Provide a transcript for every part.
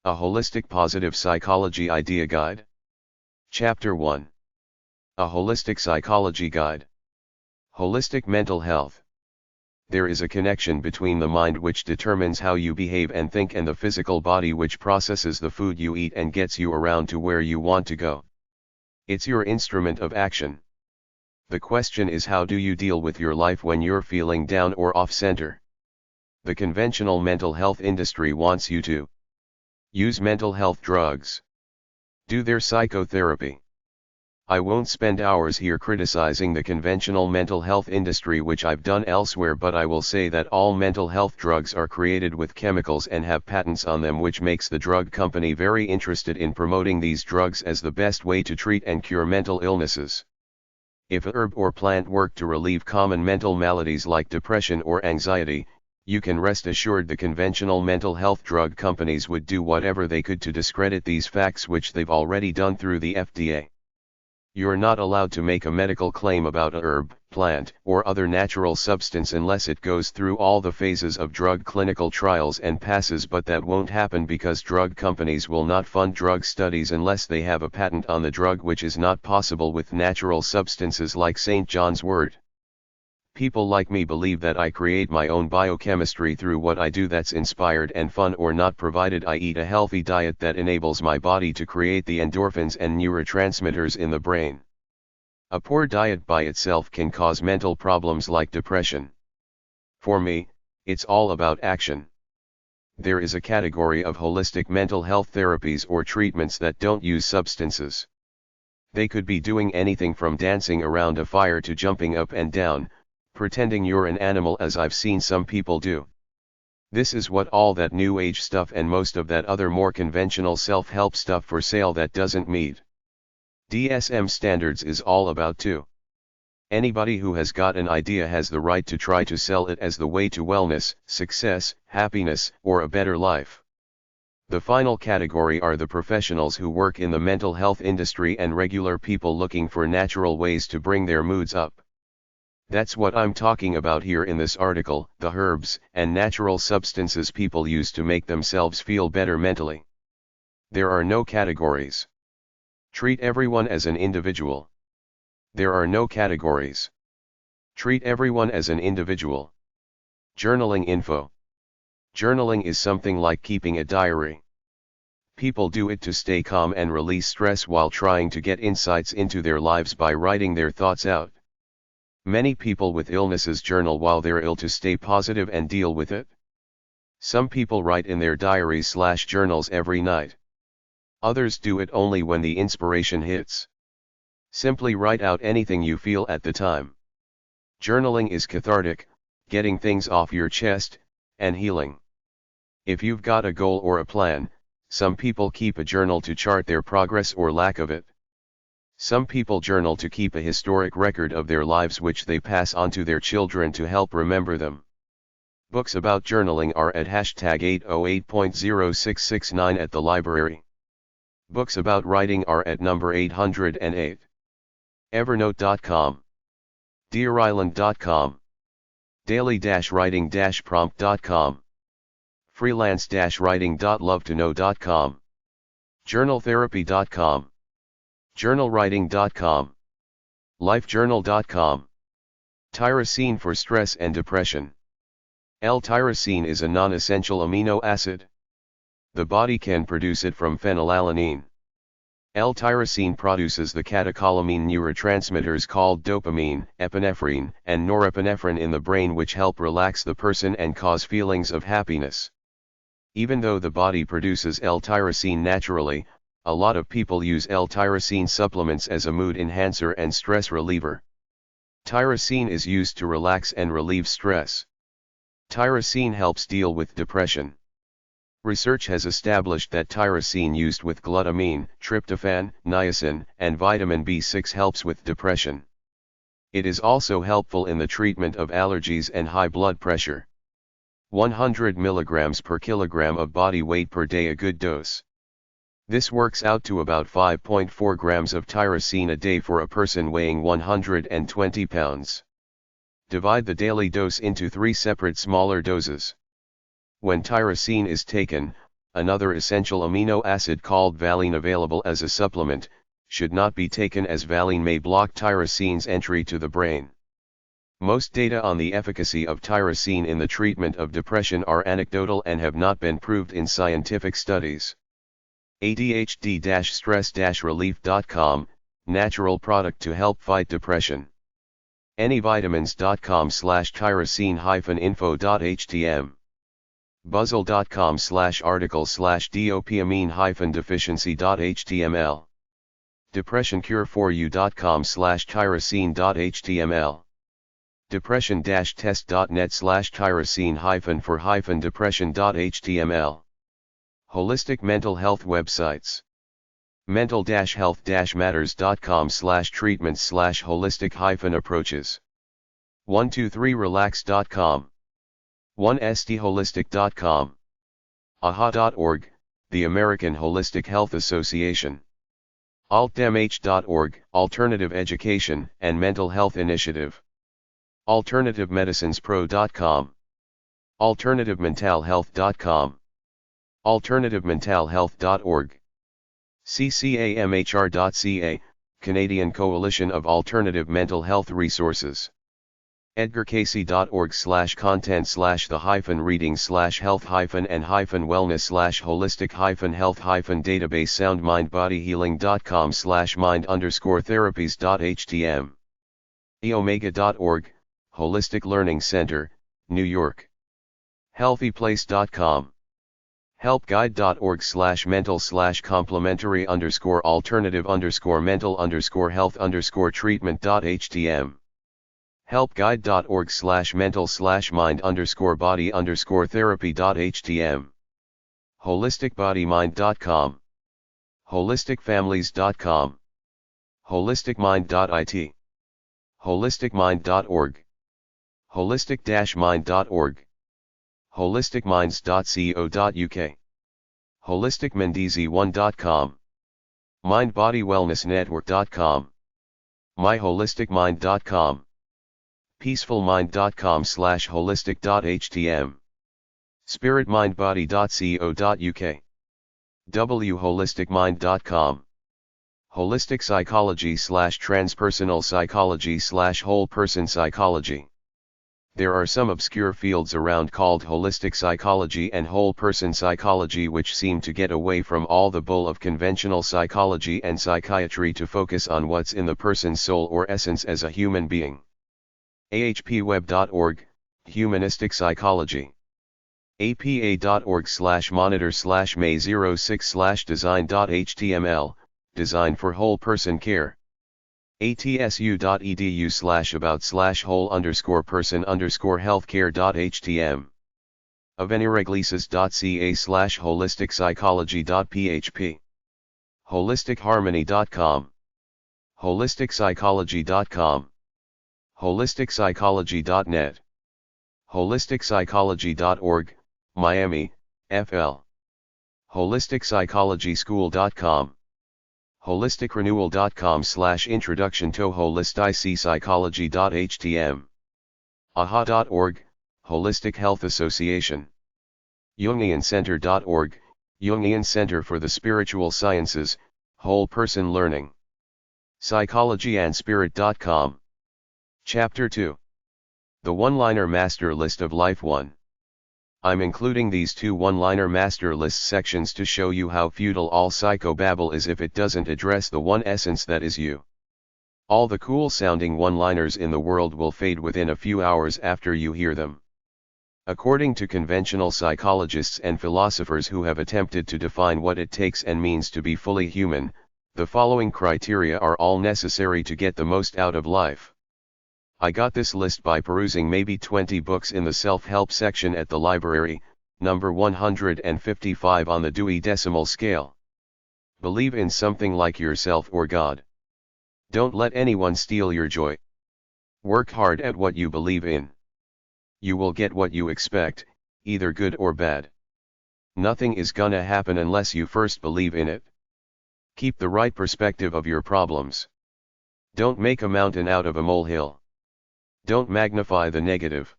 A Holistic Positive Psychology Idea Guide. Chapter 1. A Holistic Psychology Guide. Holistic Mental Health. There is a connection between the mind, which determines how you behave and think, and the physical body, which processes the food you eat and gets you around to where you want to go. It's your instrument of action. The question is, how do you deal with your life when you're feeling down or off center? The conventional mental health industry wants you to use mental health drugs, do their psychotherapy. I won't spend hours here criticizing the conventional mental health industry, which I've done elsewhere, but I will say that all mental health drugs are created with chemicals and have patents on them, which makes the drug company very interested in promoting these drugs as the best way to treat and cure mental illnesses. If a herb or plant worked to relieve common mental maladies like depression or anxiety, you can rest assured the conventional mental health drug companies would do whatever they could to discredit these facts, which they've already done through the FDA. You're not allowed to make a medical claim about a herb, plant, or other natural substance unless it goes through all the phases of drug clinical trials and passes, but that won't happen because drug companies will not fund drug studies unless they have a patent on the drug, which is not possible with natural substances like St. John's wort. People like me believe that I create my own biochemistry through what I do that's inspired and fun, or not, provided I eat a healthy diet that enables my body to create the endorphins and neurotransmitters in the brain. A poor diet by itself can cause mental problems like depression. For me, it's all about action. There is a category of holistic mental health therapies or treatments that don't use substances. They could be doing anything from dancing around a fire to jumping up and down, pretending you're an animal, as I've seen some people do. This is what all that new age stuff and most of that other more conventional self-help stuff for sale that doesn't meet DSM standards is all about too. Anybody who has got an idea has the right to try to sell it as the way to wellness, success, happiness, or a better life. The final category are the professionals who work in the mental health industry and regular people looking for natural ways to bring their moods up. That's what I'm talking about here in this article, the herbs and natural substances people use to make themselves feel better mentally. There are no categories. Treat everyone as an individual. There are no categories. Treat everyone as an individual. Journaling info. Journaling is something like keeping a diary. People do it to stay calm and release stress while trying to get insights into their lives by writing their thoughts out. Many people with illnesses journal while they're ill to stay positive and deal with it. Some people write in their diaries/journals every night. Others do it only when the inspiration hits. Simply write out anything you feel at the time. Journaling is cathartic, getting things off your chest, and healing. If you've got a goal or a plan, some people keep a journal to chart their progress or lack of it. Some people journal to keep a historic record of their lives, which they pass on to their children to help remember them. Books about journaling are at #808.0669 at the library. Books about writing are at number 808. Evernote.com. DearIsland.com. Daily-writing-prompt.com. Freelance-writing.lovetoknow.com. Journaltherapy.com. Journalwriting.com. Lifejournal.com. Tyrosine for stress and depression. L-tyrosine is a non-essential amino acid. The body can produce it from phenylalanine. L-tyrosine produces the catecholamine neurotransmitters called dopamine, epinephrine, and norepinephrine in the brain, which help relax the person and cause feelings of happiness. Even though the body produces L-tyrosine naturally, a lot of people use L-tyrosine supplements as a mood enhancer and stress reliever. Tyrosine is used to relax and relieve stress. Tyrosine helps deal with depression. Research has established that tyrosine used with glutamine, tryptophan, niacin, and vitamin B6 helps with depression. It is also helpful in the treatment of allergies and high blood pressure. 100 mg per kilogram of body weight per day, a good dose. This works out to about 5.4 grams of tyrosine a day for a person weighing 120 pounds. Divide the daily dose into 3 separate smaller doses. When tyrosine is taken, Another essential amino acid called valine, available as a supplement, should not be taken as valine may block tyrosine's entry to the brain. Most data on the efficacy of tyrosine in the treatment of depression are anecdotal and have not been proved in scientific studies. ADHD-stress-relief.com, natural product to help fight depression. anyvitamins.com/tyrosine-info.htm. buzzle.com/article/dopamine-deficiency.html. depressioncure4u.com/tyrosine.html. depression-test.net/tyrosine-for-depression.html. Holistic mental health websites. mental-health-matters.com/treatments/holistic-approaches. 123relax.com. 1stholistic.com. AHA.org, the American Holistic Health Association. altdemh.org, Alternative Education and Mental Health Initiative. AlternativeMedicinesPro.com. AlternativeMentalHealth.com. AlternativeMentalHealth.org. ccamhr.ca, Canadian Coalition of Alternative Mental Health Resources. edgarcayce.org/content/health-and-wellness/holistic-health-database soundmindbodyhealing.com/mind_therapies.htm. eomega.org, Holistic Learning Center, New York. healthyplace.com. helpguide.org/mental-complementary-mental-health-treatment.htm. helpguide.org/mental-mind-body-therapy.htm. holisticbodymind.com. holisticfamilies.com. holisticmind.it. holisticmind.org. holistic-mind.org. holisticminds.co.uk. holisticmendeezy1.com. mindbodywellnessnetwork.com. myholisticmind.com. peacefulmind.com/holistic.htm. spiritmindbody.co.uk. wholisticmind.com. holistic psychology/transpersonal psychology/whole person psychology. There are some obscure fields around called holistic psychology and whole person psychology which seem to get away from all the bull of conventional psychology and psychiatry to focus on what's in the person's soul or essence as a human being. ahpweb.org, Humanistic Psychology. apa.org/monitor/may06/design.html, Design for Whole Person Care. atsu.edu/about/whole_person_healthcare.htm. avenireglises.ca/holisticpsychology.php. holisticharmony.com. holisticpsychology.com. holisticpsychology.net. holisticpsychology.org, Miami, FL. holisticpsychologyschool.com. holisticrenewal.com/introduction to holistic psychology.htm. aha.org, Holistic Health Association. jungiancenter.org, Jungian Center for the Spiritual Sciences, Whole Person Learning. psychologyandspirit.com. Chapter 2. The One-Liner Master List of Life 1. I'm including these two one-liner master list sections to show you how futile all psychobabble is if it doesn't address the one essence that is you. All the cool-sounding one-liners in the world will fade within a few hours after you hear them. According to conventional psychologists and philosophers who have attempted to define what it takes and means to be fully human, the following criteria are all necessary to get the most out of life. I got this list by perusing maybe 20 books in the self-help section at the library, number 155 on the Dewey Decimal Scale. Believe in something like yourself or God. Don't let anyone steal your joy. Work hard at what you believe in. You will get what you expect, either good or bad. Nothing is gonna happen unless you first believe in it. Keep the right perspective of your problems. Don't make a mountain out of a molehill. Don't magnify the negative.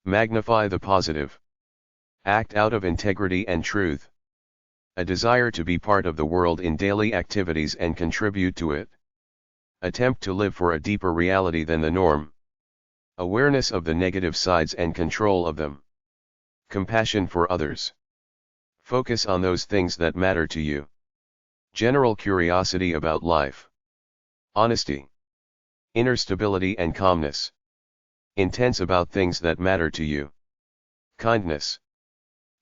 Magnify the positive. Act out of integrity and truth. A desire to be part of the world in daily activities and contribute to it. Attempt to live for a deeper reality than the norm. Awareness of the negative sides and control of them. Compassion for others. Focus on those things that matter to you. General curiosity about life. Honesty. Inner stability and calmness. Intense about things that matter to you. Kindness.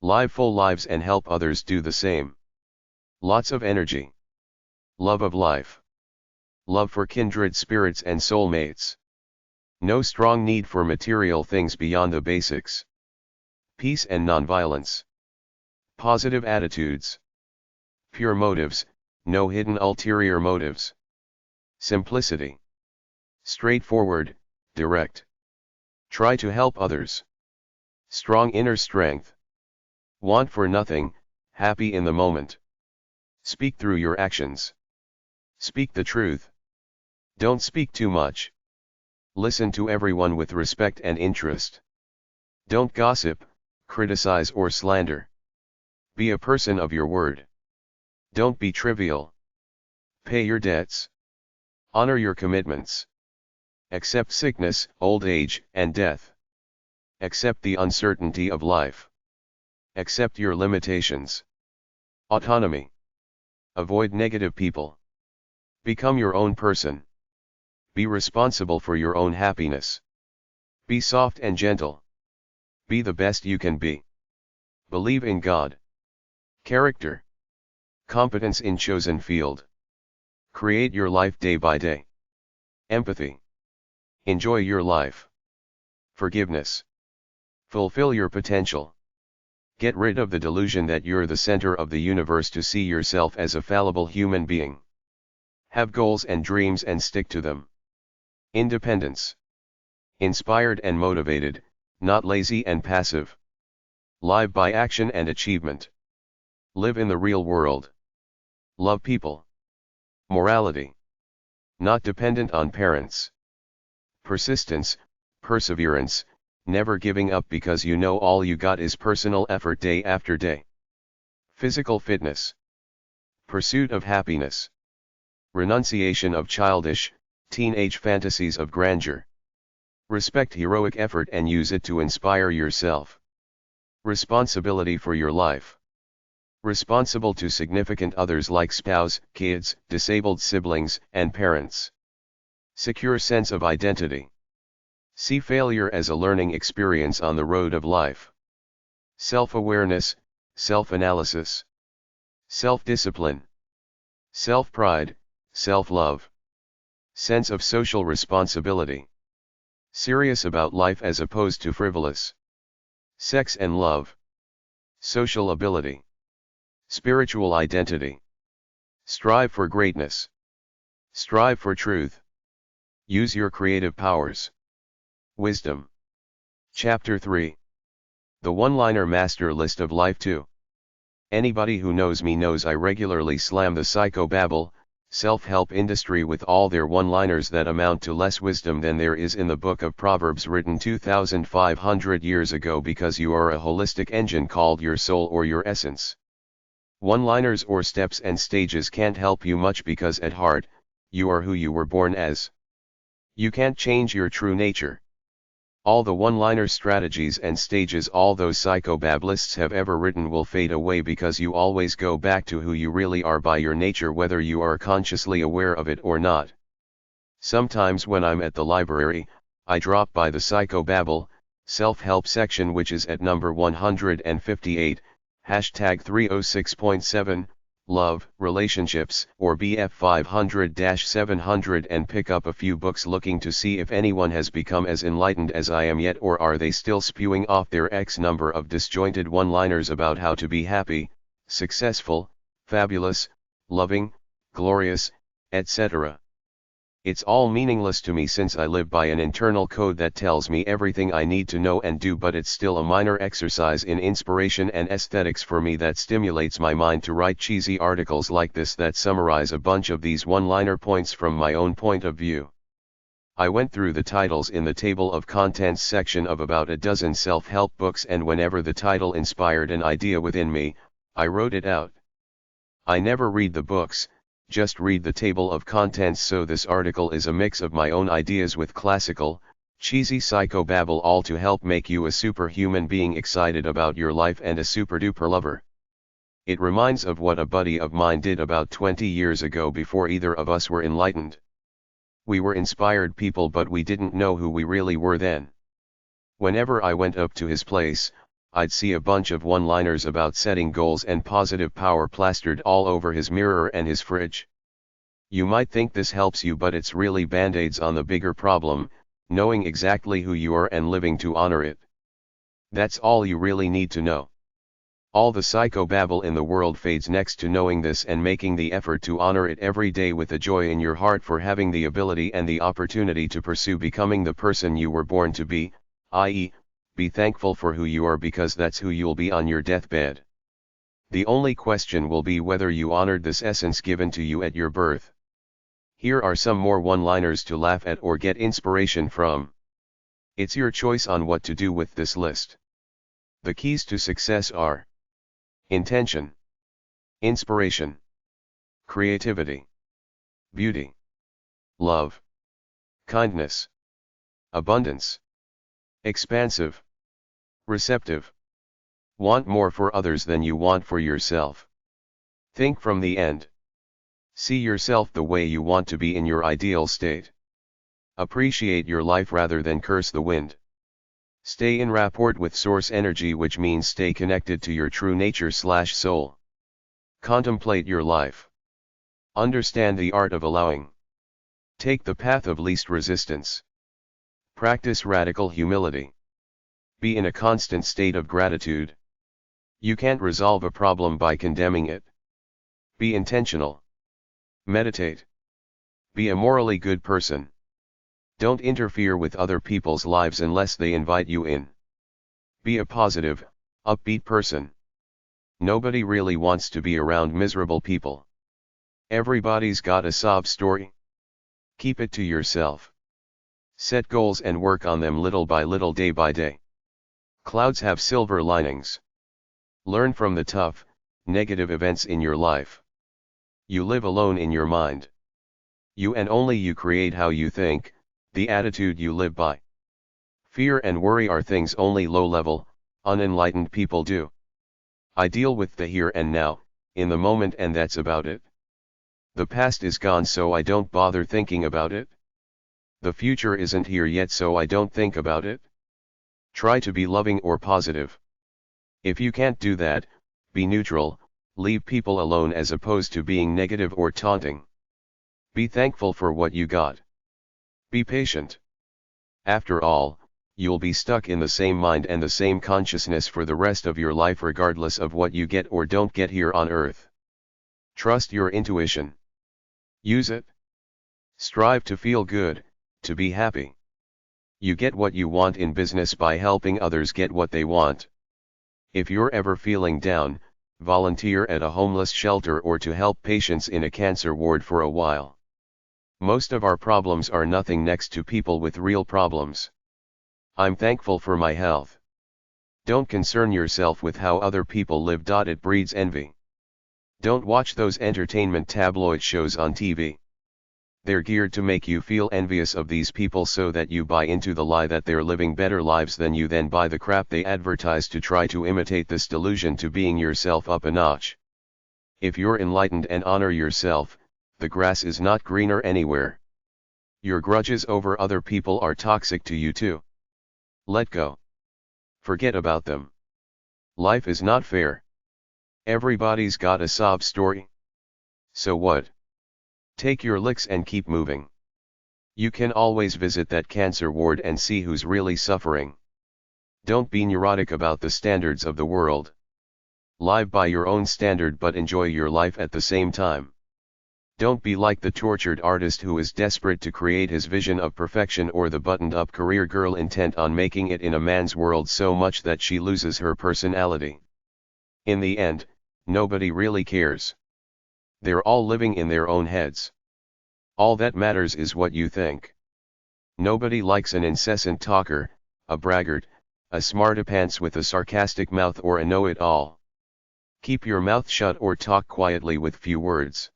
Live full lives and help others do the same. Lots of energy. Love of life. Love for kindred spirits and soulmates. No strong need for material things beyond the basics. Peace and nonviolence. Positive attitudes. Pure motives, no hidden ulterior motives. Simplicity. Straightforward, direct. Try to help others. Strong inner strength. Want for nothing, happy in the moment. Speak through your actions. Speak the truth. Don't speak too much. Listen to everyone with respect and interest. Don't gossip, criticize or slander. Be a person of your word. Don't be trivial. Pay your debts. Honor your commitments. Accept sickness, old age, and death. Accept the uncertainty of life. Accept your limitations. Autonomy. Avoid negative people. Become your own person. Be responsible for your own happiness. Be soft and gentle. Be the best you can be. Believe in God. Character. Competence in chosen field. Create your life day by day. Empathy. Enjoy your life. Forgiveness. Fulfill your potential. Get rid of the delusion that you're the center of the universe to see yourself as a fallible human being. Have goals and dreams and stick to them. Independence. Inspired and motivated, not lazy and passive. Live by action and achievement. Live in the real world. Love people. Morality. Not dependent on parents. Persistence, perseverance, never giving up because you know all you got is personal effort day after day. Physical fitness. Pursuit of happiness. Renunciation of childish, teenage fantasies of grandeur. Respect heroic effort and use it to inspire yourself. Responsibility for your life. Responsible to significant others like spouse, kids, disabled siblings, and parents. Secure sense of identity. See failure as a learning experience on the road of life. Self-awareness, self-analysis. Self-discipline. Self-pride, self-love. Sense of social responsibility. Serious about life as opposed to frivolous. Sex and love. Social ability. Spiritual identity. Strive for greatness. Strive for truth. Use your creative powers. Wisdom. Chapter 3. The One-Liner Master List of Life 2. Anybody who knows me knows I regularly slam the psychobabble, self-help industry with all their one-liners that amount to less wisdom than there is in the book of Proverbs written 2,500 years ago because you are a holistic engine called your soul or your essence. One-liners or steps and stages can't help you much because at heart, you are who you were born as. You can't change your true nature. All the one-liner strategies and stages all those psychobablists have ever written will fade away because you always go back to who you really are by your nature whether you are consciously aware of it or not. Sometimes when I'm at the library, I drop by the psychobabble, self-help section which is at number 158, hashtag 306.7, Love, Relationships, or BF 500-700 and pick up a few books looking to see if anyone has become as enlightened as I am yet or are they still spewing off their X number of disjointed one-liners about how to be happy, successful, fabulous, loving, glorious, etc. It's all meaningless to me since I live by an internal code that tells me everything I need to know and do, but it's still a minor exercise in inspiration and aesthetics for me that stimulates my mind to write cheesy articles like this that summarize a bunch of these one-liner points from my own point of view. I went through the titles in the table of contents section of about a dozen self-help books and whenever the title inspired an idea within me, I wrote it out. I never read the books, just read the table of contents, so this article is a mix of my own ideas with classical, cheesy psychobabble, all to help make you a superhuman being excited about your life and a super-duper lover. It reminds of what a buddy of mine did about 20 years ago before either of us were enlightened. We were inspired people, but we didn't know who we really were then. Whenever I went up to his place, I'd see a bunch of one-liners about setting goals and positive power plastered all over his mirror and his fridge. You might think this helps you, but it's really band-aids on the bigger problem, knowing exactly who you are and living to honor it. That's all you really need to know. All the psychobabble in the world fades next to knowing this and making the effort to honor it every day with a joy in your heart for having the ability and the opportunity to pursue becoming the person you were born to be, i.e., be thankful for who you are, because that's who you'll be on your deathbed. The only question will be whether you honored this essence given to you at your birth. Here are some more one-liners to laugh at or get inspiration from. It's your choice on what to do with this list. The keys to success are intention, inspiration, creativity, beauty, love, kindness, abundance, expansive, receptive. Want more for others than you want for yourself. Think from the end. See yourself the way you want to be in your ideal state. Appreciate your life rather than curse the wind. Stay in rapport with source energy, which means stay connected to your true nature/soul. Contemplate your life. Understand the art of allowing. Take the path of least resistance. Practice radical humility. Be in a constant state of gratitude. You can't resolve a problem by condemning it. Be intentional. Meditate. Be a morally good person. Don't interfere with other people's lives unless they invite you in. Be a positive, upbeat person. Nobody really wants to be around miserable people. Everybody's got a sob story. Keep it to yourself. Set goals and work on them little by little, day by day. Clouds have silver linings. Learn from the tough, negative events in your life. You live alone in your mind. You and only you create how you think, the attitude you live by. Fear and worry are things only low-level, unenlightened people do. I deal with the here and now, in the moment, and that's about it. The past is gone, so I don't bother thinking about it. The future isn't here yet, so I don't think about it. Try to be loving or positive. If you can't do that, be neutral, leave people alone as opposed to being negative or taunting. Be thankful for what you got. Be patient. After all, you'll be stuck in the same mind and the same consciousness for the rest of your life, regardless of what you get or don't get here on earth. Trust your intuition. Use it. Strive to feel good, to be happy. You get what you want in business by helping others get what they want. If you're ever feeling down, volunteer at a homeless shelter or to help patients in a cancer ward for a while. Most of our problems are nothing next to people with real problems. I'm thankful for my health. Don't concern yourself with how other people live. It breeds envy. Don't watch those entertainment tabloid shows on TV. They're geared to make you feel envious of these people so that you buy into the lie that they're living better lives than you, then buy the crap they advertise to try to imitate this delusion to being yourself up a notch. If you're enlightened and honor yourself, the grass is not greener anywhere. Your grudges over other people are toxic to you too. Let go. Forget about them. Life is not fair. Everybody's got a sob story. So what? Take your licks and keep moving. You can always visit that cancer ward and see who's really suffering. Don't be neurotic about the standards of the world. Live by your own standard but enjoy your life at the same time. Don't be like the tortured artist who is desperate to create his vision of perfection, or the buttoned-up career girl intent on making it in a man's world so much that she loses her personality. In the end, nobody really cares. They're all living in their own heads. All that matters is what you think. Nobody likes an incessant talker, a braggart, a smartapants with a sarcastic mouth, or a know-it-all. Keep your mouth shut or talk quietly with few words.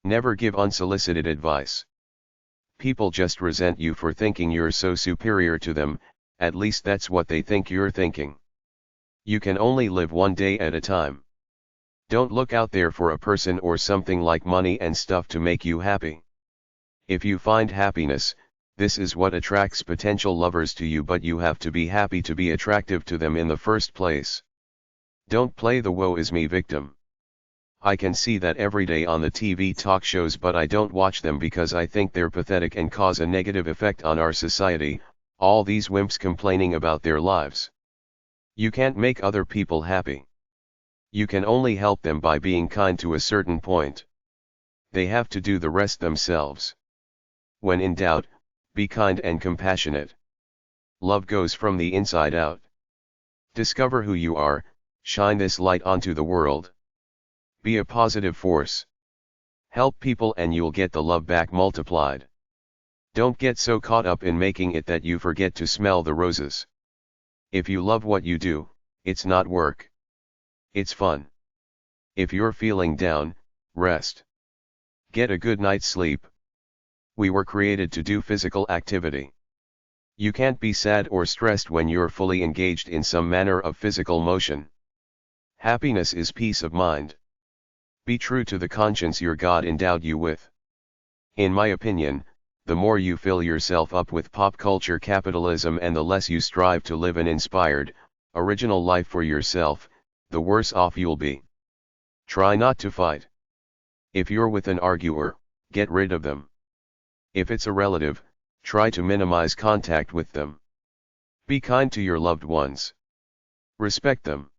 Never give unsolicited advice. People just resent you for thinking you're so superior to them, at least that's what they think you're thinking. You can only live one day at a time. Don't look out there for a person or something like money and stuff to make you happy. If you find happiness, this is what attracts potential lovers to you, but you have to be happy to be attractive to them in the first place. Don't play the woe is me victim. I can see that every day on the TV talk shows, but I don't watch them because I think they're pathetic and cause a negative effect on our society, all these wimps complaining about their lives. You can't make other people happy. You can only help them by being kind to a certain point. They have to do the rest themselves. When in doubt, be kind and compassionate. Love goes from the inside out. Discover who you are, shine this light onto the world. Be a positive force. Help people and you'll get the love back multiplied. Don't get so caught up in making it that you forget to smell the roses. If you love what you do, it's not work. It's fun. If you're feeling down, rest. Get a good night's sleep. We were created to do physical activity. You can't be sad or stressed when you're fully engaged in some manner of physical motion. Happiness is peace of mind. Be true to the conscience your God endowed you with. In my opinion, the more you fill yourself up with pop culture capitalism and the less you strive to live an inspired, original life for yourself, the worse off you'll be. Try not to fight. If you're with an arguer, get rid of them. If it's a relative, try to minimize contact with them. Be kind to your loved ones. Respect them.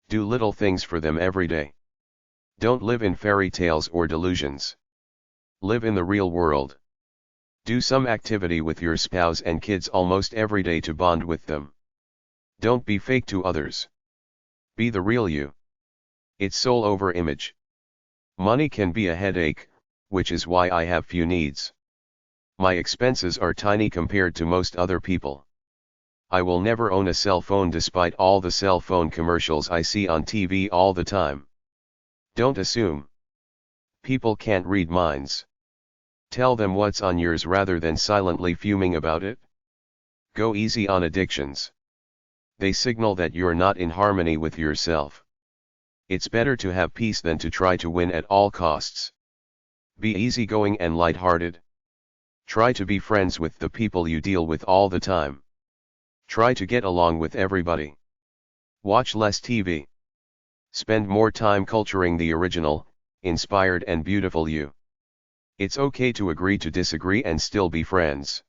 Do little things for them every day. Don't live in fairy tales or delusions. Live in the real world. Do some activity with your spouse and kids almost every day to bond with them. Don't be fake to others. Be the real you. It's soul over image. Money can be a headache, which is why I have few needs. My expenses are tiny compared to most other people. I will never own a cell phone despite all the cell phone commercials I see on TV all the time. Don't assume. People can't read minds. Tell them what's on yours rather than silently fuming about it. Go easy on addictions. They signal that you're not in harmony with yourself. It's better to have peace than to try to win at all costs. Be easygoing and lighthearted. Try to be friends with the people you deal with all the time. Try to get along with everybody. Watch less TV. Spend more time culturing the original, inspired and beautiful you. It's okay to agree to disagree and still be friends.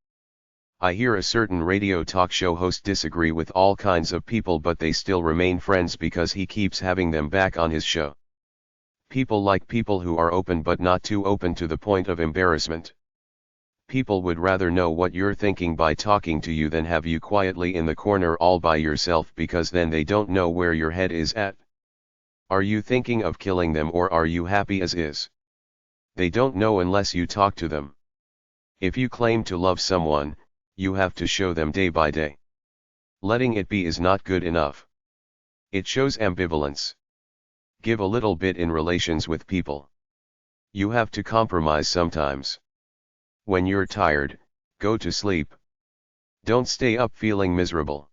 I hear a certain radio talk show host disagree with all kinds of people, but they still remain friends because he keeps having them back on his show. People like people who are open but not too open to the point of embarrassment. People would rather know what you're thinking by talking to you than have you quietly in the corner all by yourself, because then they don't know where your head is at. Are you thinking of killing them or are you happy as is? They don't know unless you talk to them. If you claim to love someone, you have to show them day by day. Letting it be is not good enough. It shows ambivalence. Give a little bit in relations with people. You have to compromise sometimes. When you're tired, go to sleep. Don't stay up feeling miserable.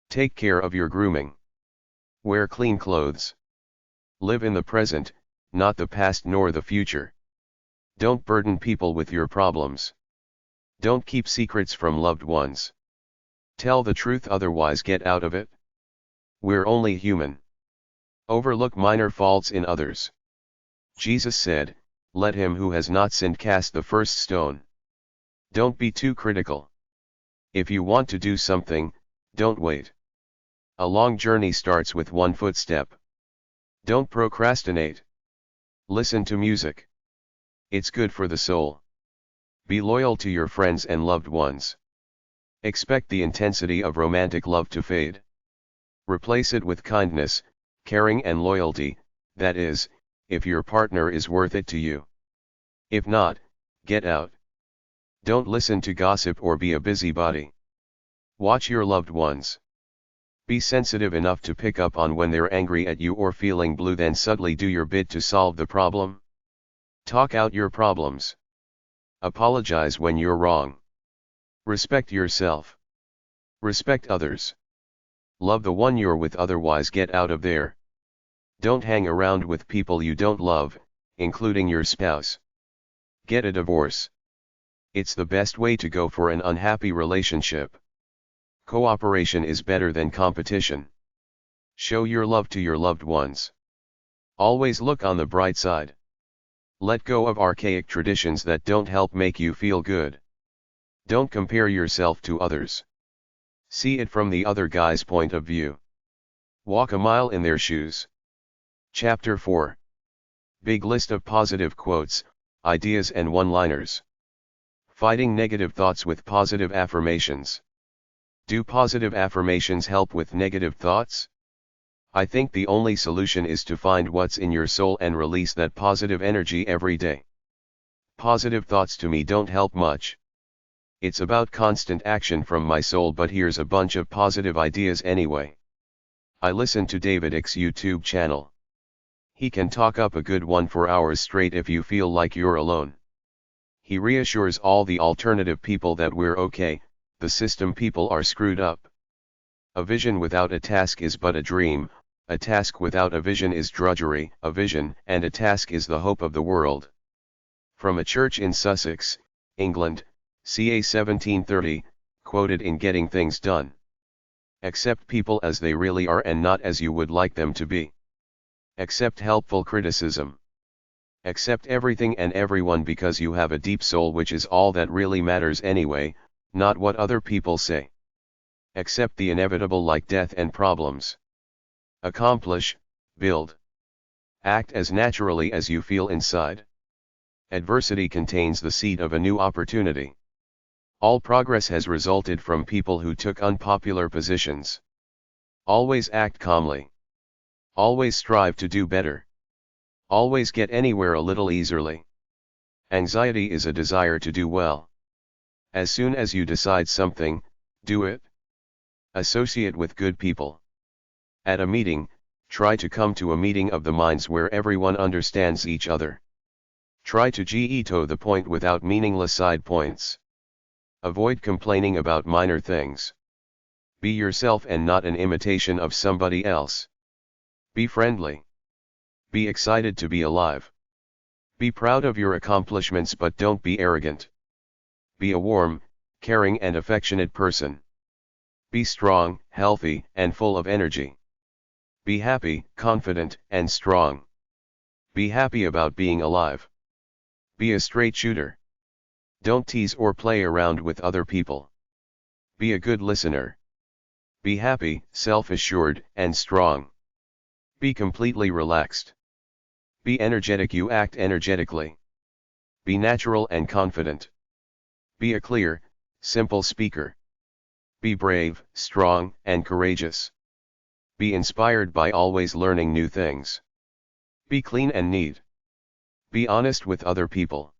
Take care of your grooming. Wear clean clothes. Live in the present, not the past nor the future. Don't burden people with your problems. Don't keep secrets from loved ones. Tell the truth, otherwise get out of it. We're only human. Overlook minor faults in others. Jesus said, "Let him who has not sinned cast the first stone." Don't be too critical. If you want to do something, don't wait. A long journey starts with one footstep. Don't procrastinate. Listen to music. It's good for the soul. Be loyal to your friends and loved ones. Expect the intensity of romantic love to fade. Replace it with kindness, caring and loyalty, that is, if your partner is worth it to you. If not, get out. Don't listen to gossip or be a busybody. Watch your loved ones. Be sensitive enough to pick up on when they're angry at you or feeling blue, then subtly do your bit to solve the problem. Talk out your problems. Apologize when you're wrong. Respect yourself. Respect others. Love the one you're with, otherwise get out of there. Don't hang around with people you don't love, including your spouse. Get a divorce. It's the best way to go for an unhappy relationship. Cooperation is better than competition. Show your love to your loved ones. Always look on the bright side. Let go of archaic traditions that don't help make you feel good. Don't compare yourself to others. See it from the other guy's point of view. Walk a mile in their shoes. Chapter 4. Big list of positive quotes, ideas and one-liners. Fighting negative thoughts with positive affirmations. Do positive affirmations help with negative thoughts? I think the only solution is to find what's in your soul and release that positive energy every day. Positive thoughts to me don't help much. It's about constant action from my soul, but here's a bunch of positive ideas anyway. I listen to David Icke's YouTube channel. He can talk up a good one for hours straight if you feel like you're alone. He reassures all the alternative people that we're okay, the system people are screwed up. A vision without a task is but a dream, a task without a vision is drudgery, a vision and a task is the hope of the world. From a church in Sussex, England, ca. 1730, quoted in Getting Things Done. Accept people as they really are and not as you would like them to be. Accept helpful criticism. Accept everything and everyone because you have a deep soul, which is all that really matters anyway, not what other people say. Accept the inevitable like death and problems. Accomplish, build. Act as naturally as you feel inside. Adversity contains the seed of a new opportunity. All progress has resulted from people who took unpopular positions. Always act calmly. Always strive to do better. Always get anywhere a little easily. Anxiety is a desire to do well. As soon as you decide something, do it. Associate with good people. At a meeting, try to come to a meeting of the minds where everyone understands each other. Try to get to the point without meaningless side points. Avoid complaining about minor things. Be yourself and not an imitation of somebody else. Be friendly. Be excited to be alive. Be proud of your accomplishments, but don't be arrogant. Be a warm, caring and affectionate person. Be strong, healthy, and full of energy. Be happy, confident, and strong. Be happy about being alive. Be a straight shooter. Don't tease or play around with other people. Be a good listener. Be happy, self-assured, and strong. Be completely relaxed. Be energetic, you act energetically. Be natural and confident. Be a clear, simple speaker. Be brave, strong, and courageous. Be inspired by always learning new things. Be clean and neat. Be honest with other people.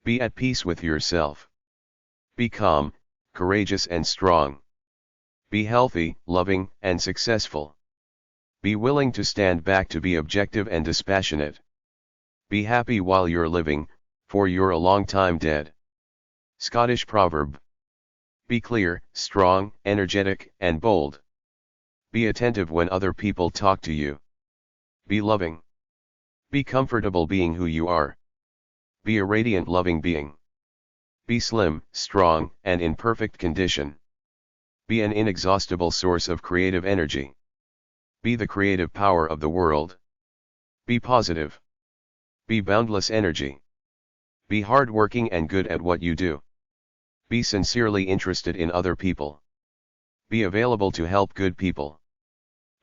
Be at peace with yourself. Be calm, courageous and strong. Be healthy, loving, and successful. Be willing to stand back to be objective and dispassionate. Be happy while you're living, for you're a long time dead. Scottish proverb. Be clear, strong, energetic, and bold. Be attentive when other people talk to you. Be loving. Be comfortable being who you are. Be a radiant, loving being. Be slim, strong, and in perfect condition. Be an inexhaustible source of creative energy. Be the creative power of the world. Be positive. Be boundless energy. Be hardworking and good at what you do. Be sincerely interested in other people. Be available to help good people.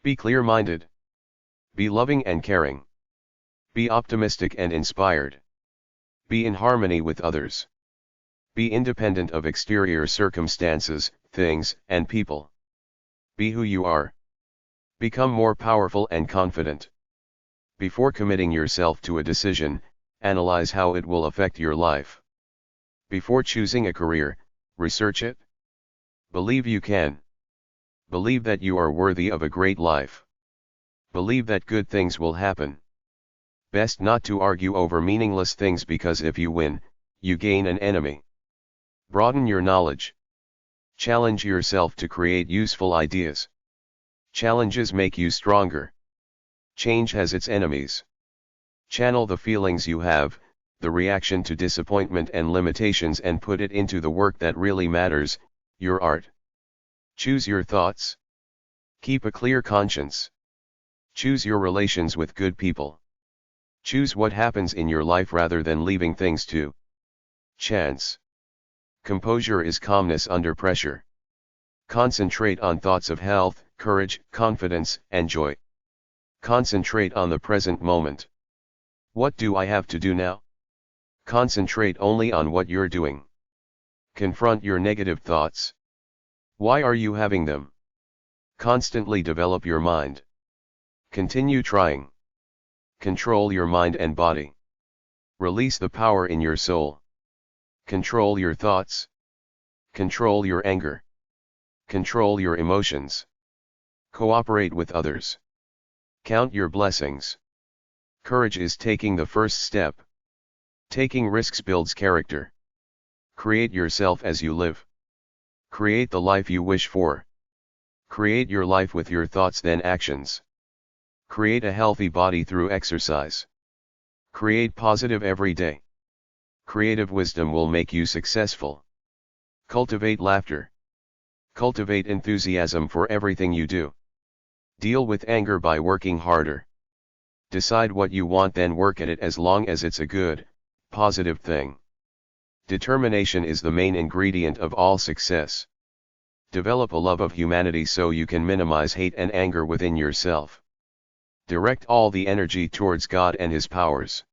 Be clear-minded. Be loving and caring. Be optimistic and inspired. Be in harmony with others. Be independent of exterior circumstances, things, and people. Be who you are. Become more powerful and confident. Before committing yourself to a decision, analyze how it will affect your life. Before choosing a career, research it. Believe you can. Believe that you are worthy of a great life. Believe that good things will happen. Best not to argue over meaningless things, because if you win, you gain an enemy. Broaden your knowledge. Challenge yourself to create useful ideas. Challenges make you stronger. Change has its enemies. Channel the feelings you have, the reaction to disappointment and limitations, and put it into the work that really matters, your art. Choose your thoughts. Keep a clear conscience. Choose your relations with good people. Choose what happens in your life rather than leaving things to chance. Composure is calmness under pressure. Concentrate on thoughts of health, courage, confidence, and joy. Concentrate on the present moment. What do I have to do now? Concentrate only on what you're doing. Confront your negative thoughts. Why are you having them? Constantly develop your mind. Continue trying. Control your mind and body. Release the power in your soul. Control your thoughts. Control your anger. Control your emotions. Cooperate with others. Count your blessings. Courage is taking the first step. Taking risks builds character. Create yourself as you live. Create the life you wish for. Create your life with your thoughts, then actions. Create a healthy body through exercise. Create positive every day. Creative wisdom will make you successful. Cultivate laughter. Cultivate enthusiasm for everything you do. Deal with anger by working harder. Decide what you want, then work at it as long as it's a good, positive thing. Determination is the main ingredient of all success. Develop a love of humanity so you can minimize hate and anger within yourself. Direct all the energy towards God and His powers.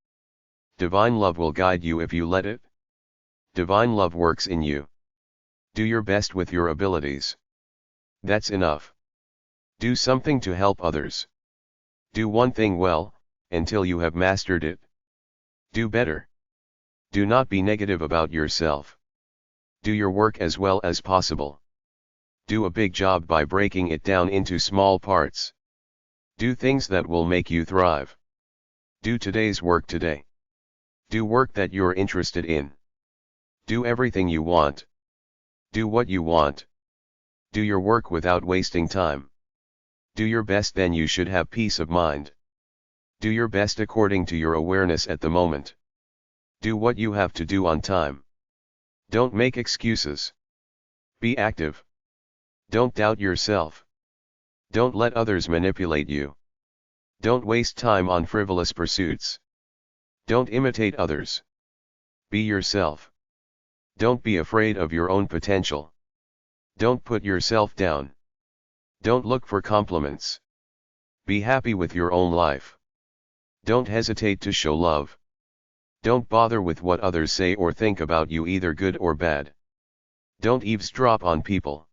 Divine love will guide you if you let it. Divine love works in you. Do your best with your abilities. That's enough. Do something to help others. Do one thing well, until you have mastered it. Do better. Do not be negative about yourself. Do your work as well as possible. Do a big job by breaking it down into small parts. Do things that will make you thrive. Do today's work today. Do work that you're interested in. Do everything you want. Do what you want. Do your work without wasting time. Do your best, then you should have peace of mind. Do your best according to your awareness at the moment. Do what you have to do on time. Don't make excuses. Be active. Don't doubt yourself. Don't let others manipulate you. Don't waste time on frivolous pursuits. Don't imitate others. Be yourself. Don't be afraid of your own potential. Don't put yourself down. Don't look for compliments. Be happy with your own life. Don't hesitate to show love. Don't bother with what others say or think about you, either good or bad. Don't eavesdrop on people.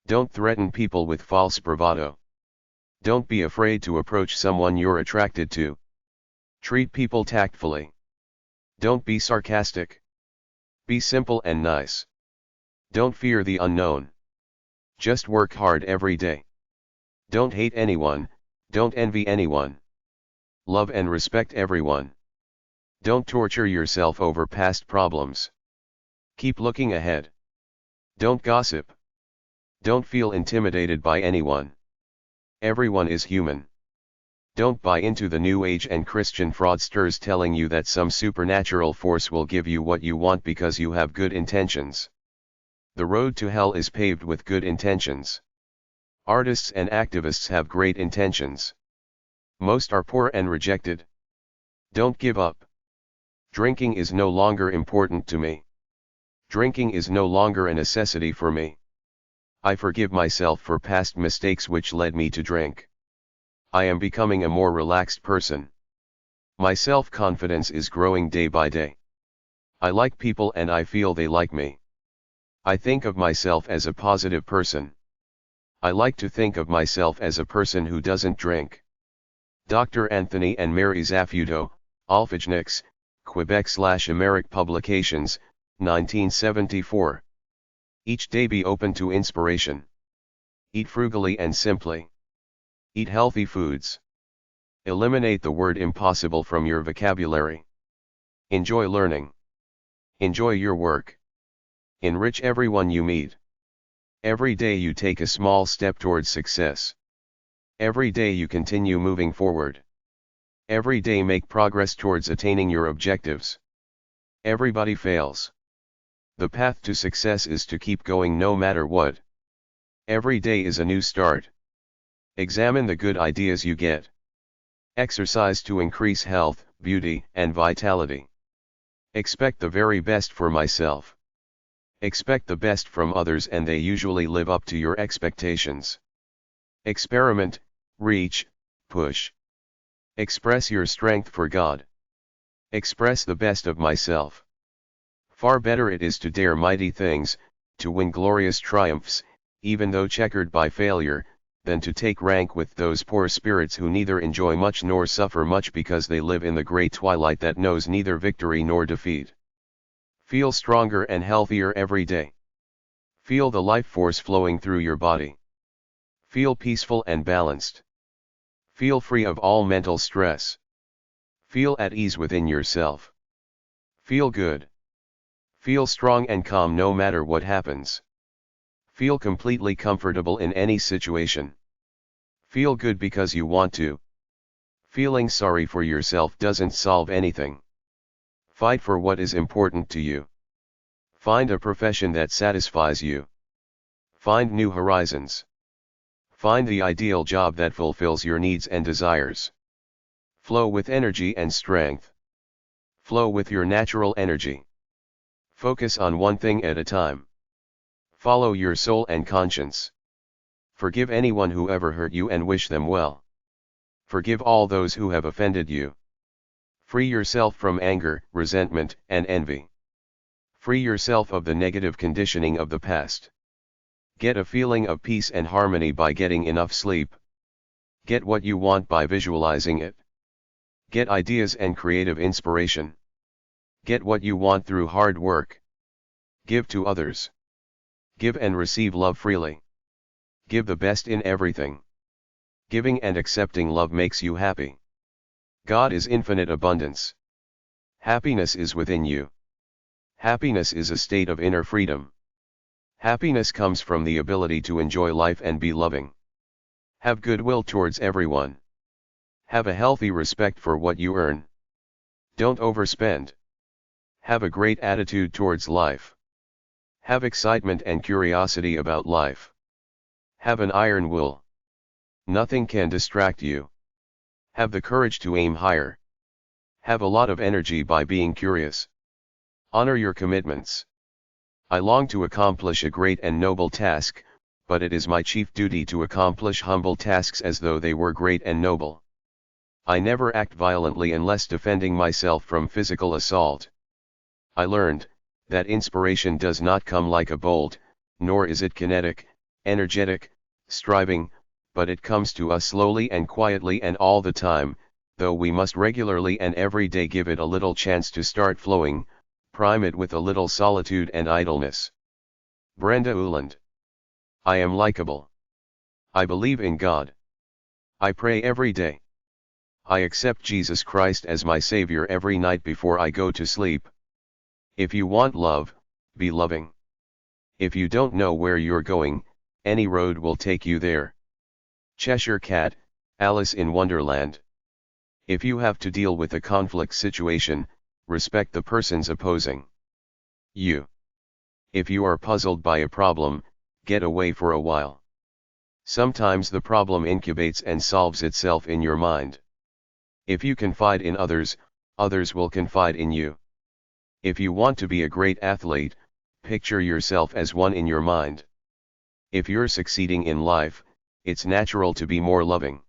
Don't threaten people with false bravado. Don't be afraid to approach someone you're attracted to. Treat people tactfully. Don't be sarcastic. Be simple and nice. Don't fear the unknown. Just work hard every day. Don't hate anyone, don't envy anyone. Love and respect everyone. Don't torture yourself over past problems. Keep looking ahead. Don't gossip. Don't feel intimidated by anyone. Everyone is human. Don't buy into the New Age and Christian fraudsters telling you that some supernatural force will give you what you want because you have good intentions. The road to hell is paved with good intentions. Artists and activists have great intentions. Most are poor and rejected. Don't give up. Drinking is no longer important to me. Drinking is no longer a necessity for me. I forgive myself for past mistakes which led me to drink. I am becoming a more relaxed person. My self-confidence is growing day by day. I like people and I feel they like me. I think of myself as a positive person. I like to think of myself as a person who doesn't drink. Dr. Anthony and Mary Zaffuto, Alphagenics, Quebec/Amerique Publications, 1974. Each day be open to inspiration. Eat frugally and simply. Eat healthy foods. Eliminate the word impossible from your vocabulary. Enjoy learning. Enjoy your work. Enrich everyone you meet. Every day you take a small step towards success. Every day you continue moving forward. Every day make progress towards attaining your objectives. Everybody fails. The path to success is to keep going no matter what. Every day is a new start. Examine the good ideas you get. Exercise to increase health, beauty, and vitality. Expect the very best for myself. Expect the best from others and they usually live up to your expectations. Experiment, reach, push. Express your strength for God. Express the best of myself. Far better it is to dare mighty things, to win glorious triumphs, even though checkered by failure, than to take rank with those poor spirits who neither enjoy much nor suffer much because they live in the great twilight that knows neither victory nor defeat. Feel stronger and healthier every day. Feel the life force flowing through your body. Feel peaceful and balanced. Feel free of all mental stress. Feel at ease within yourself. Feel good. Feel strong and calm no matter what happens. Feel completely comfortable in any situation. Feel good because you want to. Feeling sorry for yourself doesn't solve anything. Fight for what is important to you. Find a profession that satisfies you. Find new horizons. Find the ideal job that fulfills your needs and desires. Flow with energy and strength. Flow with your natural energy. Focus on one thing at a time. Follow your soul and conscience. Forgive anyone who ever hurt you and wish them well. Forgive all those who have offended you. Free yourself from anger, resentment, and envy. Free yourself of the negative conditioning of the past. Get a feeling of peace and harmony by getting enough sleep. Get what you want by visualizing it. Get ideas and creative inspiration. Get what you want through hard work. Give to others. Give and receive love freely. Give the best in everything. Giving and accepting love makes you happy. God is infinite abundance. Happiness is within you. Happiness is a state of inner freedom. Happiness comes from the ability to enjoy life and be loving. Have goodwill towards everyone. Have a healthy respect for what you earn. Don't overspend. Have a great attitude towards life. Have excitement and curiosity about life. Have an iron will. Nothing can distract you. Have the courage to aim higher. Have a lot of energy by being curious. Honor your commitments. I long to accomplish a great and noble task, but it is my chief duty to accomplish humble tasks as though they were great and noble. I never act violently unless defending myself from physical assault. I learned that inspiration does not come like a bolt, nor is it kinetic, energetic, striving, but it comes to us slowly and quietly and all the time, though we must regularly and every day give it a little chance to start flowing, prime it with a little solitude and idleness. Brenda Uland. I am likable. I believe in God. I pray every day. I accept Jesus Christ as my Savior every night before I go to sleep. If you want love, be loving. If you don't know where you're going, any road will take you there. Cheshire Cat, Alice in Wonderland. If you have to deal with a conflict situation, respect the persons opposing you. If you are puzzled by a problem, get away for a while. Sometimes the problem incubates and solves itself in your mind. If you confide in others, others will confide in you. If you want to be a great athlete, picture yourself as one in your mind. If you're succeeding in life, it's natural to be more loving.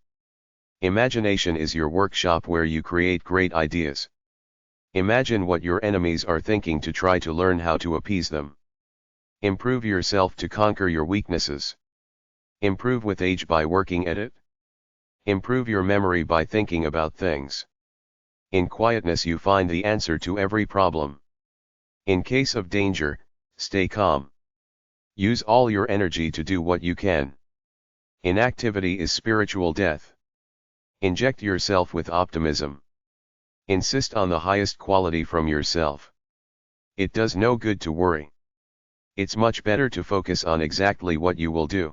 Imagination is your workshop where you create great ideas. Imagine what your enemies are thinking to try to learn how to appease them. Improve yourself to conquer your weaknesses. Improve with age by working at it. Improve your memory by thinking about things. In quietness you find the answer to every problem. In case of danger, stay calm. Use all your energy to do what you can. Inactivity is spiritual death. Inject yourself with optimism. Insist on the highest quality from yourself. It does no good to worry. It's much better to focus on exactly what you will do.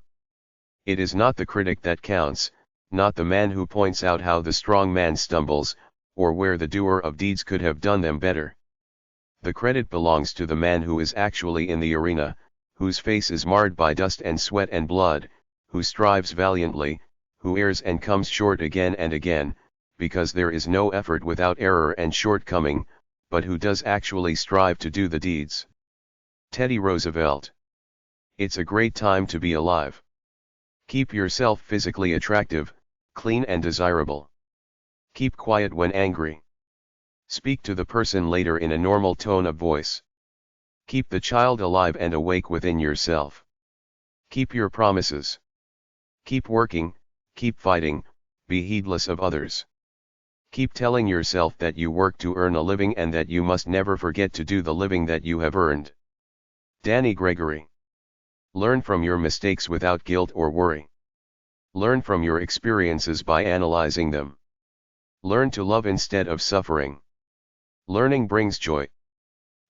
It is not the critic that counts, not the man who points out how the strong man stumbles, or where the doer of deeds could have done them better. The credit belongs to the man who is actually in the arena, whose face is marred by dust and sweat and blood, who strives valiantly, who errs and comes short again and again, because there is no effort without error and shortcoming, but who does actually strive to do the deeds. Teddy Roosevelt. It's a great time to be alive. Keep yourself physically attractive, clean and desirable. Keep quiet when angry. Speak to the person later in a normal tone of voice. Keep the child alive and awake within yourself. Keep your promises. Keep working, keep fighting, be heedless of others. Keep telling yourself that you work to earn a living and that you must never forget to do the living that you have earned. Danny Gregory. Learn from your mistakes without guilt or worry. Learn from your experiences by analyzing them. Learn to love instead of suffering. Learning brings joy.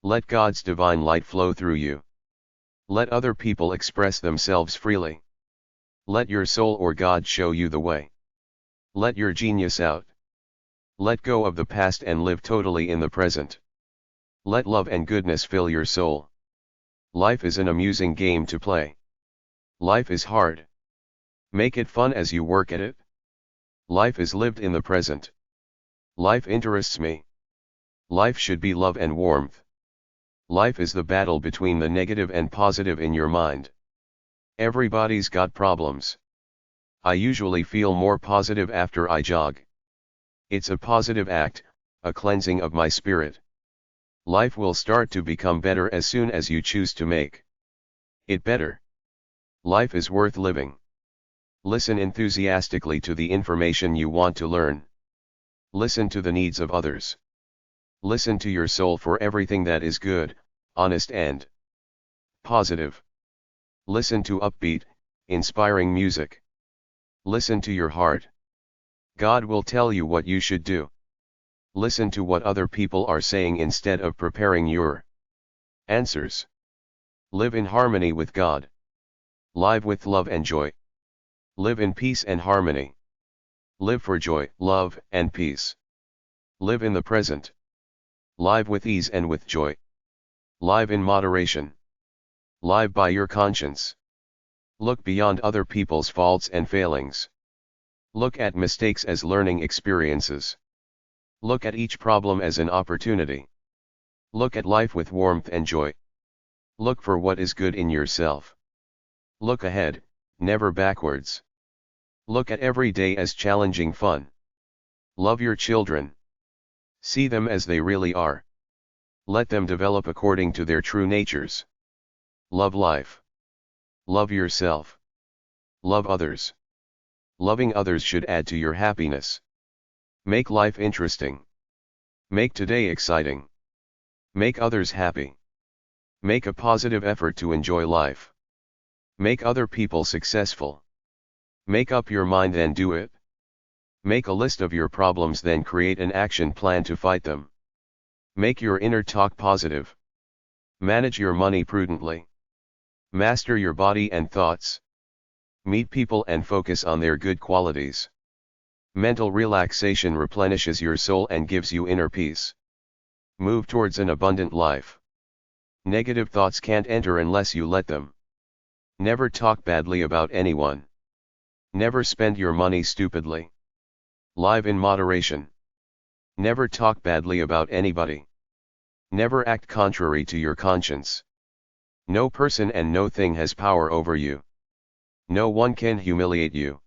Let God's divine light flow through you. Let other people express themselves freely. Let your soul or God show you the way. Let your genius out. Let go of the past and live totally in the present. Let love and goodness fill your soul. Life is an amusing game to play. Life is hard. Make it fun as you work at it. Life is lived in the present. Life interests me. Life should be love and warmth. Life is the battle between the negative and positive in your mind. Everybody's got problems. I usually feel more positive after I jog. It's a positive act, a cleansing of my spirit. Life will start to become better as soon as you choose to make it better. Life is worth living. Listen enthusiastically to the information you want to learn. Listen to the needs of others. Listen to your soul for everything that is good, honest and positive. Listen to upbeat, inspiring music. Listen to your heart. God will tell you what you should do. Listen to what other people are saying instead of preparing your answers. Live in harmony with God. Live with love and joy. Live in peace and harmony. Live for joy, love, and peace. Live in the present. Live with ease and with joy. Live in moderation. Live by your conscience. Look beyond other people's faults and failings. Look at mistakes as learning experiences. Look at each problem as an opportunity. Look at life with warmth and joy. Look for what is good in yourself. Look ahead, never backwards. Look at every day as challenging fun. Love your children. See them as they really are. Let them develop according to their true natures. Love life. Love yourself. Love others. Loving others should add to your happiness. Make life interesting. Make today exciting. Make others happy. Make a positive effort to enjoy life. Make other people successful. Make up your mind and do it. Make a list of your problems, then create an action plan to fight them. Make your inner talk positive. Manage your money prudently. Master your body and thoughts. Meet people and focus on their good qualities. Mental relaxation replenishes your soul and gives you inner peace. Move towards an abundant life. Negative thoughts can't enter unless you let them. Never talk badly about anyone. Never spend your money stupidly. Live in moderation. Never talk badly about anybody. Never act contrary to your conscience. No person and no thing has power over you. No one can humiliate you.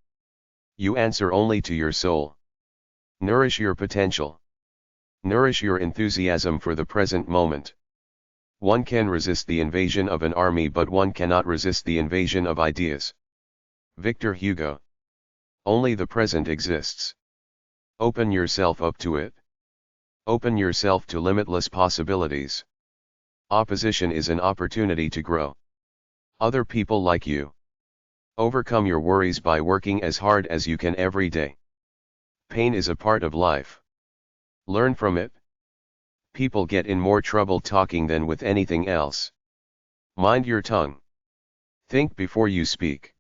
You answer only to your soul. Nourish your potential. Nourish your enthusiasm for the present moment. One can resist the invasion of an army, but one cannot resist the invasion of ideas. Victor Hugo. Only the present exists. Open yourself up to it. Open yourself to limitless possibilities. Opposition is an opportunity to grow. Other people like you. Overcome your worries by working as hard as you can every day. Pain is a part of life. Learn from it. People get in more trouble talking than with anything else. Mind your tongue. Think before you speak.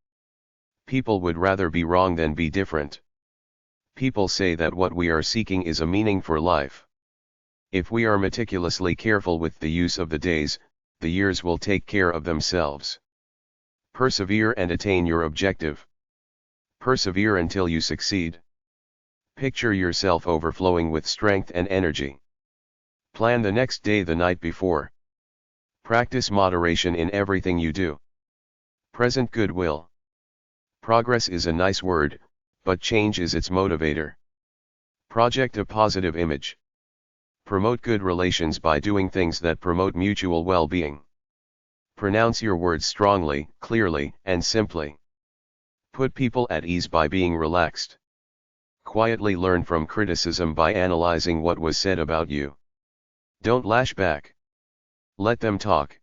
People would rather be wrong than be different. People say that what we are seeking is a meaning for life. If we are meticulously careful with the use of the days, the years will take care of themselves. Persevere and attain your objective. Persevere until you succeed. Picture yourself overflowing with strength and energy. Plan the next day the night before. Practice moderation in everything you do. Present goodwill. Progress is a nice word, but change is its motivator. Project a positive image. Promote good relations by doing things that promote mutual well-being. Pronounce your words strongly, clearly, and simply. Put people at ease by being relaxed. Quietly learn from criticism by analyzing what was said about you. Don't lash back. Let them talk.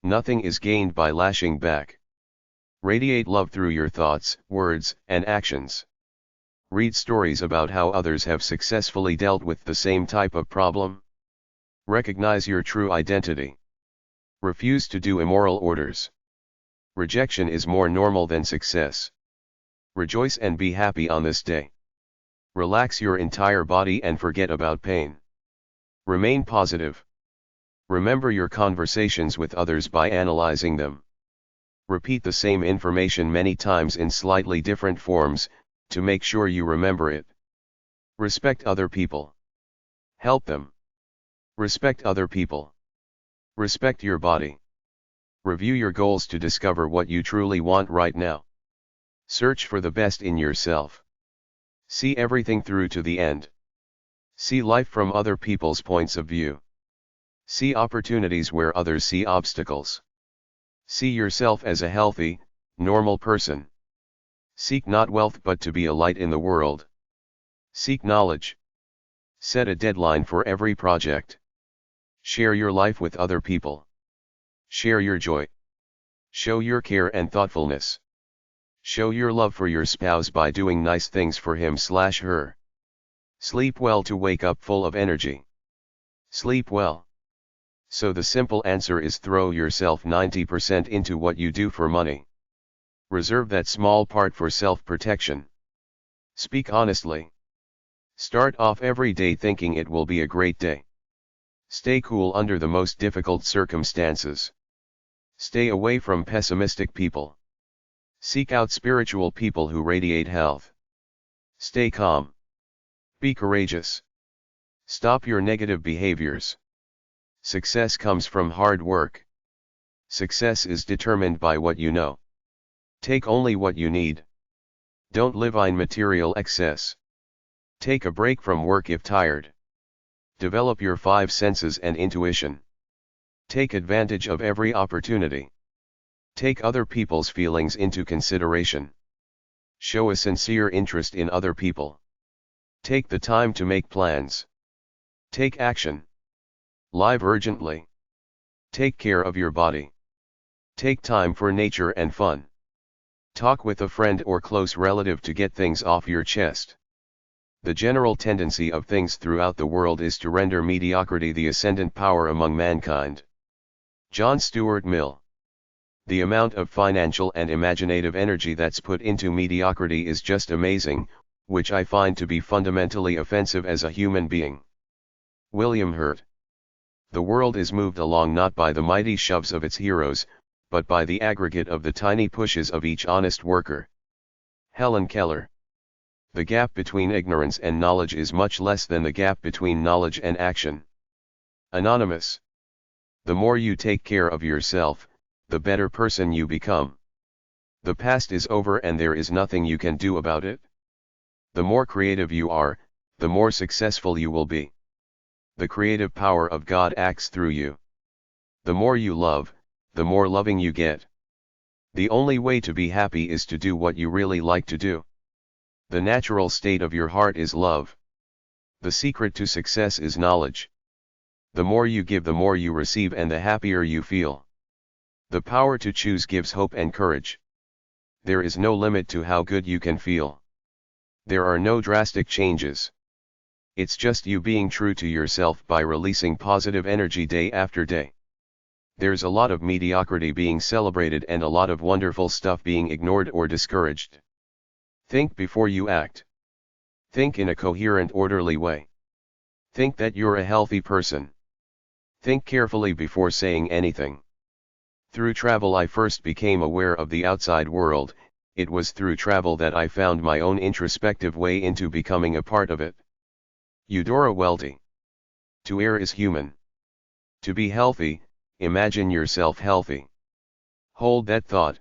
Nothing is gained by lashing back. Radiate love through your thoughts, words, and actions. Read stories about how others have successfully dealt with the same type of problem. Recognize your true identity. Refuse to do immoral orders. Rejection is more normal than success. Rejoice and be happy on this day. Relax your entire body and forget about pain. Remain positive. Remember your conversations with others by analyzing them. Repeat the same information many times in slightly different forms, to make sure you remember it. Respect other people. Help them. Respect other people. Respect your body. Review your goals to discover what you truly want right now. Search for the best in yourself. See everything through to the end. See life from other people's points of view. See opportunities where others see obstacles. See yourself as a healthy, normal person. Seek not wealth but to be a light in the world. Seek knowledge. Set a deadline for every project. Share your life with other people. Share your joy. Show your care and thoughtfulness. Show your love for your spouse by doing nice things for him/her. Sleep well to wake up full of energy. Sleep well. So the simple answer is throw yourself 90% into what you do for money. Reserve that small part for self-protection. Speak honestly. Start off every day thinking it will be a great day. Stay cool under the most difficult circumstances. Stay away from pessimistic people. Seek out spiritual people who radiate health. Stay calm. Be courageous. Stop your negative behaviors. Success comes from hard work. Success is determined by what you know. Take only what you need. Don't live in material excess. Take a break from work if tired. Develop your 5 senses and intuition. Take advantage of every opportunity. Take other people's feelings into consideration. Show a sincere interest in other people. Take the time to make plans. Take action. Live urgently. Take care of your body. Take time for nature and fun. Talk with a friend or close relative to get things off your chest. The general tendency of things throughout the world is to render mediocrity the ascendant power among mankind. John Stuart Mill. The amount of financial and imaginative energy that's put into mediocrity is just amazing, which I find to be fundamentally offensive as a human being. William Hurt. The world is moved along not by the mighty shoves of its heroes, but by the aggregate of the tiny pushes of each honest worker. Helen Keller. The gap between ignorance and knowledge is much less than the gap between knowledge and action. Anonymous. The more you take care of yourself, the better person you become. The past is over and there is nothing you can do about it. The more creative you are, the more successful you will be. The creative power of God acts through you. The more you love, the more loving you get. The only way to be happy is to do what you really like to do. The natural state of your heart is love. The secret to success is knowledge. The more you give, the more you receive, and the happier you feel. The power to choose gives hope and courage. There is no limit to how good you can feel. There are no drastic changes. It's just you being true to yourself by releasing positive energy day after day. There's a lot of mediocrity being celebrated and a lot of wonderful stuff being ignored or discouraged. Think before you act. Think in a coherent, orderly way. Think that you're a healthy person. Think carefully before saying anything. Through travel I first became aware of the outside world. It was through travel that I found my own introspective way into becoming a part of it. Eudora Welty. To err is human. To be healthy, imagine yourself healthy. Hold that thought.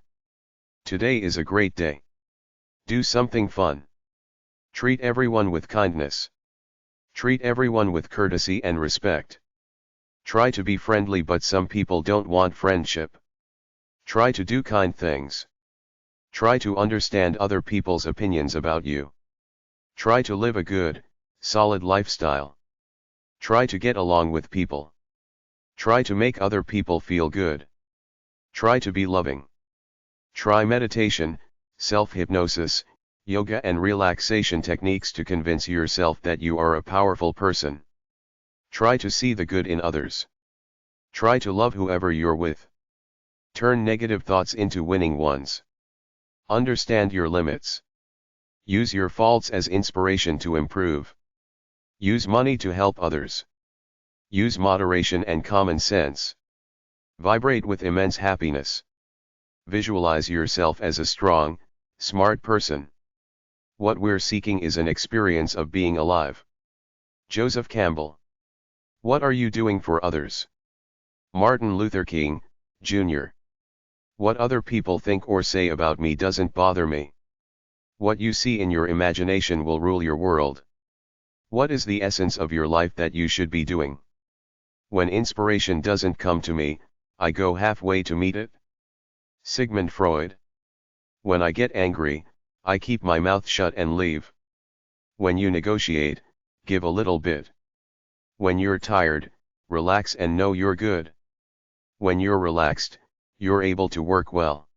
Today is a great day. Do something fun. Treat everyone with kindness. Treat everyone with courtesy and respect. Try to be friendly, but some people don't want friendship. Try to do kind things. Try to understand other people's opinions about you. Try to live a good, solid lifestyle. Try to get along with people. Try to make other people feel good. Try to be loving. Try meditation, self-hypnosis, yoga and relaxation techniques to convince yourself that you are a powerful person. Try to see the good in others. Try to love whoever you're with. Turn negative thoughts into winning ones. Understand your limits. Use your faults as inspiration to improve. Use money to help others. Use moderation and common sense. Vibrate with immense happiness. Visualize yourself as a strong, smart person. What we're seeking is an experience of being alive. Joseph Campbell. What are you doing for others? Martin Luther King, Jr. What other people think or say about me doesn't bother me. What you see in your imagination will rule your world. What is the essence of your life that you should be doing? When inspiration doesn't come to me, I go halfway to meet it. Sigmund Freud. When I get angry, I keep my mouth shut and leave. When you negotiate, give a little bit. When you're tired, relax and know you're good. When you're relaxed, you're able to work well.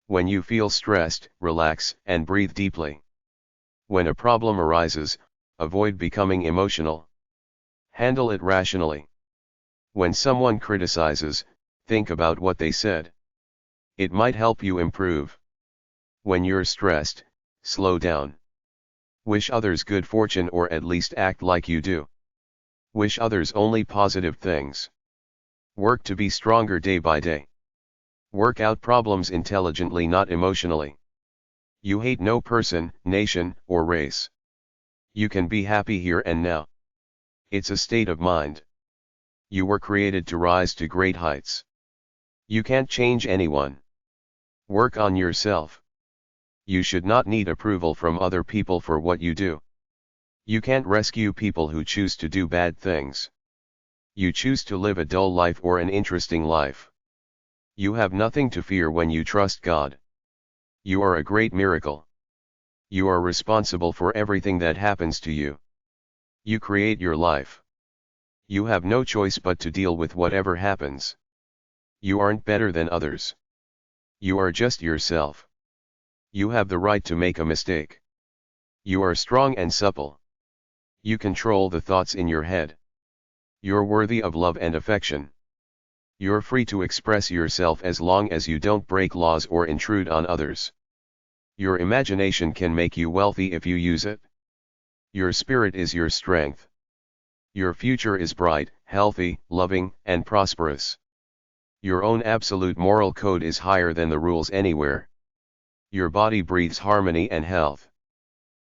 When you feel stressed, relax and breathe deeply. When a problem arises, avoid becoming emotional. Handle it rationally. When someone criticizes, think about what they said. It might help you improve. When you're stressed, slow down. Wish others good fortune or at least act like you do. Wish others only positive things. Work to be stronger day by day. Work out problems intelligently, not emotionally. You hate no person, nation, or race. You can be happy here and now. It's a state of mind. You were created to rise to great heights. You can't change anyone. Work on yourself. You should not need approval from other people for what you do. You can't rescue people who choose to do bad things. You choose to live a dull life or an interesting life. You have nothing to fear when you trust God. You are a great miracle. You are responsible for everything that happens to you. You create your life. You have no choice but to deal with whatever happens. You aren't better than others. You are just yourself. You have the right to make a mistake. You are strong and supple. You control the thoughts in your head. You're worthy of love and affection. You're free to express yourself as long as you don't break laws or intrude on others. Your imagination can make you wealthy if you use it. Your spirit is your strength. Your future is bright, healthy, loving, and prosperous. Your own absolute moral code is higher than the rules anywhere. Your body breathes harmony and health.